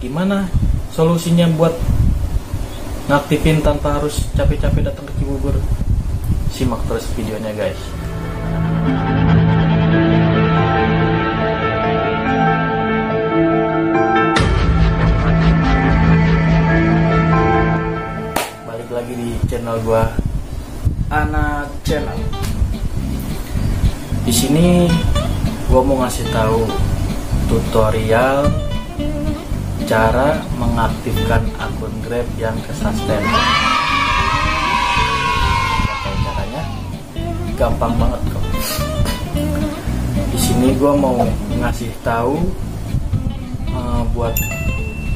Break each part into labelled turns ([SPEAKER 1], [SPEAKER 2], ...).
[SPEAKER 1] gimana solusinya buat ngaktifin tanpa harus capek-capek datang ke Cibubur? Simak terus videonya guys. Balik lagi di channel gua, Anak Channel. Di sini gua mau ngasih tahu tutorial cara mengaktifkan akun Grab yang kesuspend. Caranya gampang banget kok. Di sini gua mau ngasih tahu buat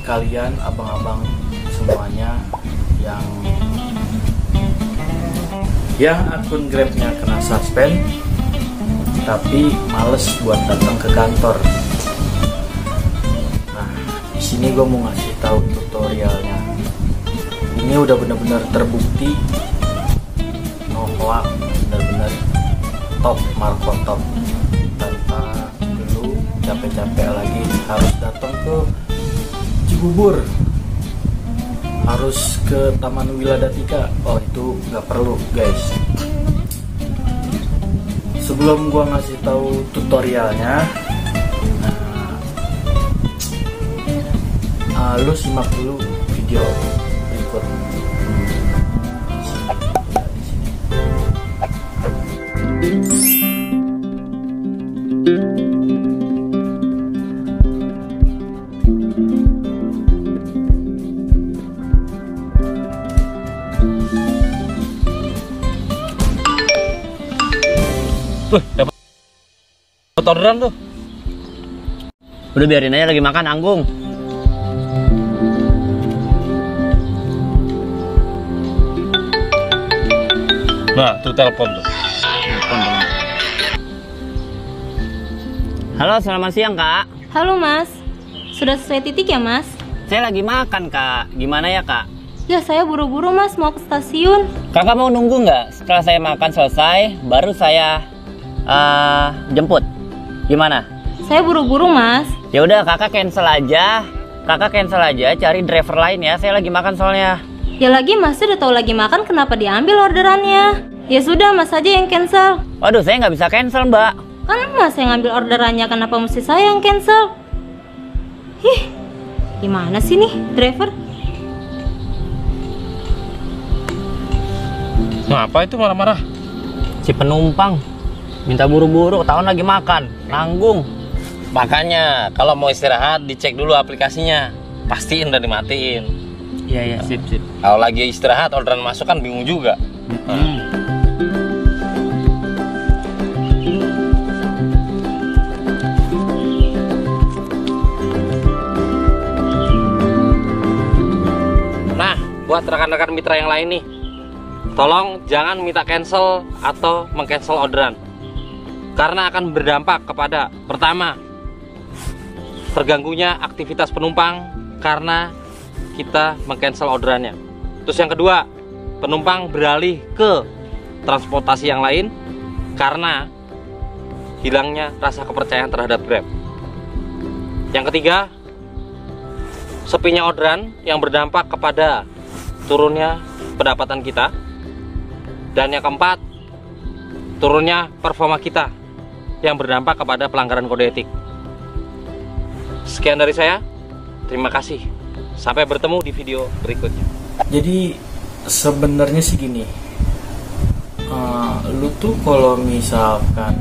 [SPEAKER 1] kalian abang-abang semuanya yang akun Grabnya kena suspend tapi males buat datang ke kantor. Nah, di sini gue mau ngasih tahu tutorialnya. Ini udah benar-benar terbukti, no hoax, benar-benar top Marco top, tanpa perlu capek-capek lagi harus datang ke Cibubur, harus ke Taman Wiladatika. Oh, itu nggak perlu guys. Sebelum gua ngasih tahu tutorialnya, lu simak dulu video berikut.
[SPEAKER 2] Tuh, dapat orderan tuh.
[SPEAKER 3] Udah biarin aja, lagi makan anggung.
[SPEAKER 2] Nah, tuh telepon tuh.
[SPEAKER 3] Halo, selamat siang Kak.
[SPEAKER 4] Halo Mas, sudah sesuai titik ya Mas?
[SPEAKER 3] Saya lagi makan Kak, gimana ya Kak?
[SPEAKER 4] Ya saya buru-buru Mas, mau ke stasiun.
[SPEAKER 3] Kakak mau nunggu nggak? Setelah saya makan selesai, baru saya jemput. Gimana?
[SPEAKER 4] Saya buru-buru Mas.
[SPEAKER 3] Ya udah, kakak cancel aja. Kakak cancel aja, cari driver lain ya. Saya lagi makan soalnya.
[SPEAKER 4] Ya lagi Mas udah tahu lagi makan, kenapa diambil orderannya? Ya sudah Mas aja yang cancel.
[SPEAKER 3] Waduh, saya nggak bisa cancel Mbak.
[SPEAKER 4] Kan Mas yang ngambil orderannya, kenapa mesti saya yang cancel? Gimana sih nih driver?
[SPEAKER 2] Ngapa itu marah-marah?
[SPEAKER 3] Si penumpang minta buru-buru, tahun lagi makan, nanggung.
[SPEAKER 2] Makanya kalau mau istirahat dicek dulu aplikasinya, pastiin udah dimatiin.
[SPEAKER 3] Iya, sip.
[SPEAKER 2] Kalau lagi istirahat orderan masuk kan bingung juga. Nah, buat rekan-rekan mitra yang lain nih, tolong jangan minta cancel atau meng-cancel orderan, karena akan berdampak kepada, pertama, terganggunya aktivitas penumpang karena kita meng-cancel orderannya. Terus yang kedua, penumpang beralih ke transportasi yang lain karena hilangnya rasa kepercayaan terhadap Grab. Yang ketiga, sepinya orderan yang berdampak kepada turunnya pendapatan kita. Dan yang keempat, turunnya performa kita yang berdampak kepada pelanggaran kode etik. Sekian dari saya, terima kasih. Sampai bertemu di video berikutnya.
[SPEAKER 1] Jadi sebenarnya sih gini, lu tuh kalau misalkan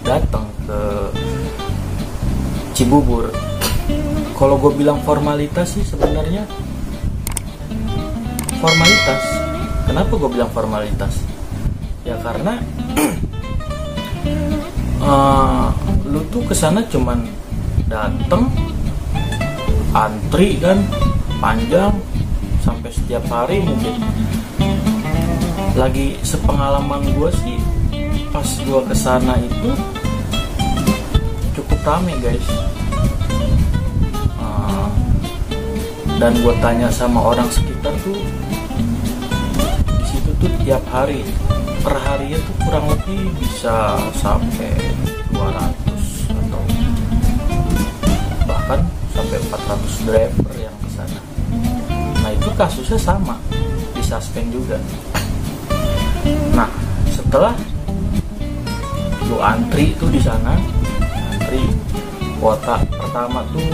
[SPEAKER 1] datang ke Cibubur, kalau gue bilang formalitas sih sebenarnya formalitas. Kenapa gue bilang formalitas? Ya karena lu tuh kesana cuman dateng, antri kan panjang sampai setiap hari mungkin. Lagi sepengalaman gue sih, pas gue kesana itu cukup rame guys. Dan gue tanya sama orang sekitar tuh, di situ tuh tiap hari, per harinya tuh kurang lebih bisa sampai 200 atau bahkan sampai 400 driver yang ke sana. Nah, itu kasusnya sama, disuspend juga. Nah, setelah lu antri tuh di sana, antri kuota pertama tuh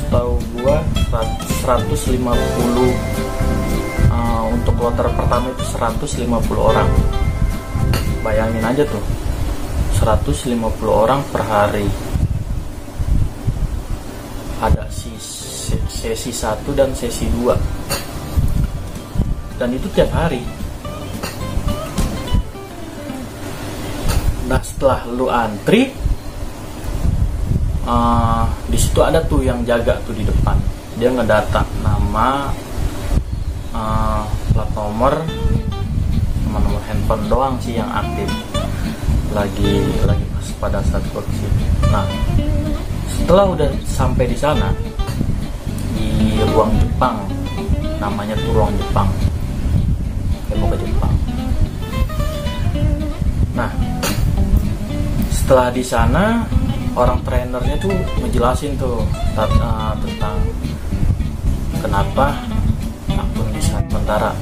[SPEAKER 1] setahu gua 150 untuk kloter pertama itu 150 orang. Bayangin aja tuh, 150 orang per hari. Ada sesi 1 dan sesi 2, dan itu tiap hari. Nah, setelah lu antri, di situ ada tuh yang jaga tuh di depan. Dia ngedata nama, plat nomor, sama nomor handphone doang sih yang aktif. Lagi pas pada saat gua kesini. Nah, setelah udah sampai di sana, di ruang Jepang, namanya tuh ruang Jepang. Saya mau ke Jepang. Nah, setelah di sana, orang trainernya tuh ngejelasin tuh tentang kenapa akun di sementara.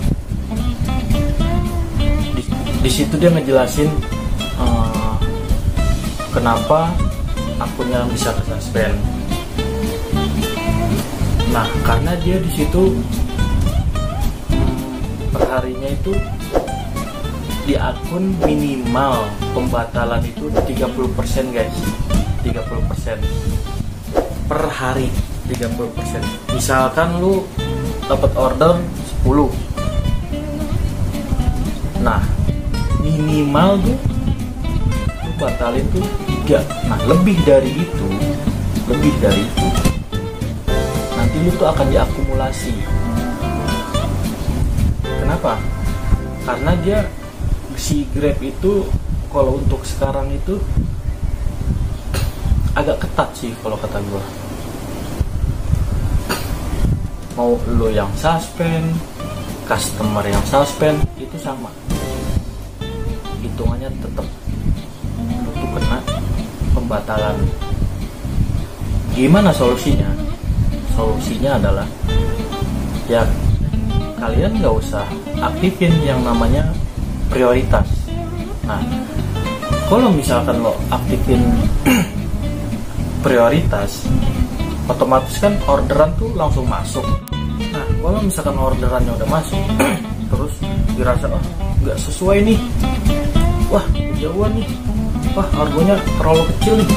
[SPEAKER 1] Di situ dia ngejelasin kenapa akunnya bisa kesuspend. Nah, karena dia di situ perharinya itu di akun minimal pembatalan itu 30% guys, 30% per hari, 30%. Misalkan lu dapat order 10, nah minimal tuh lu batalin tuh 3. Nah, lebih dari itu nanti lu tuh akan diakumulasi. Kenapa? Karena dia, si Grab itu kalau untuk sekarang itu agak ketat sih kalau kata gua. Mau lo yang suspend, customer yang suspend, itu sama, hitungannya tetap lo tuh kena pembatalan. Gimana solusinya? Solusinya adalah ya kalian nggak usah aktifin yang namanya prioritas. Nah, kalau misalkan lo aktifin prioritas, otomatis kan orderan tuh langsung masuk. Nah, kalau misalkan orderannya udah masuk, terus dirasa nggak sesuai nih, wah kejauhan nih, wah harganya terlalu kecil nih,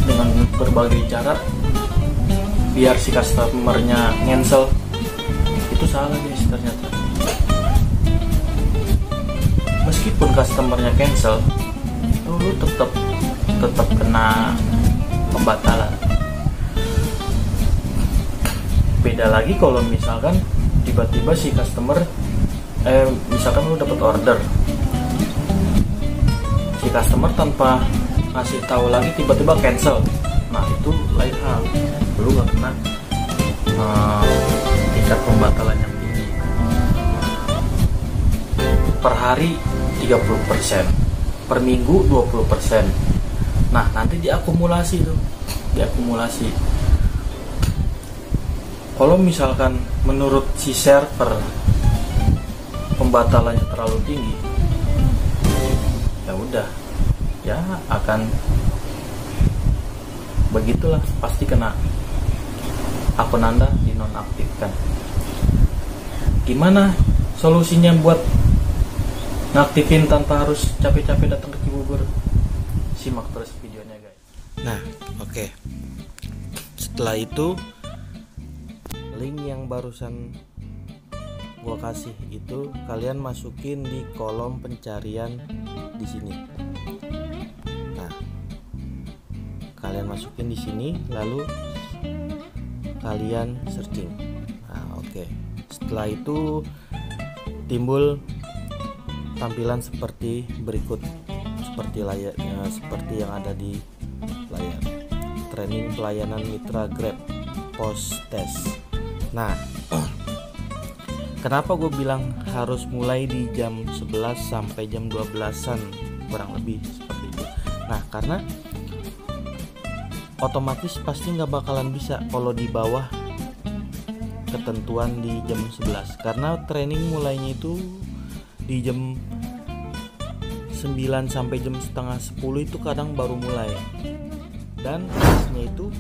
[SPEAKER 1] dengan berbagai cara biar si customernya cancel, itu salah guys ternyata. Meskipun customernya cancel, lu tetap kena pembatalan. Beda lagi kalau misalkan tiba-tiba si customer misalkan lu dapat order, si customer tanpa ngasih tahu lagi tiba-tiba cancel. Nah, itu lain hal, lu gak kena tingkat pembatalan yang tinggi. Per hari 30%, per minggu 20%. Nah, nanti diakumulasi tuh, diakumulasi. Kalau misalkan menurut si server pembatalannya terlalu tinggi, ya udah, ya akan begitulah, pasti kena akun Anda dinonaktifkan. Gimana solusinya buat ngaktifin tanpa harus capek-capek datang ke Cibubur? Simak terus videonya guys. Nah, oke. Setelah itu, link yang barusan gua kasih itu kalian masukin di kolom pencarian di sini. Nah, kalian masukin di sini, lalu kalian searching. Nah, oke. Setelah itu timbul tampilan seperti berikut, seperti yang ada di layar. Training pelayanan mitra Grab post test. Nah, kenapa gue bilang harus mulai di jam 11 sampai jam 12-an kurang lebih seperti itu. Nah, karena otomatis pasti nggak bakalan bisa kalau di bawah ketentuan di jam 11, karena training mulainya itu di jam 9 sampai jam setengah 10 itu kadang baru mulai, dan kelasnya itu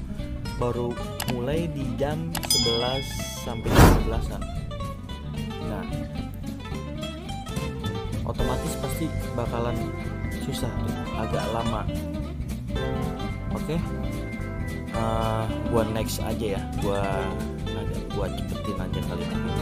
[SPEAKER 1] baru mulai di jam 11 sampai jam 12-an. Nah, otomatis pasti bakalan susah tuh, agak lama. Oke, gua next aja ya, gua cepetin aja kali ini.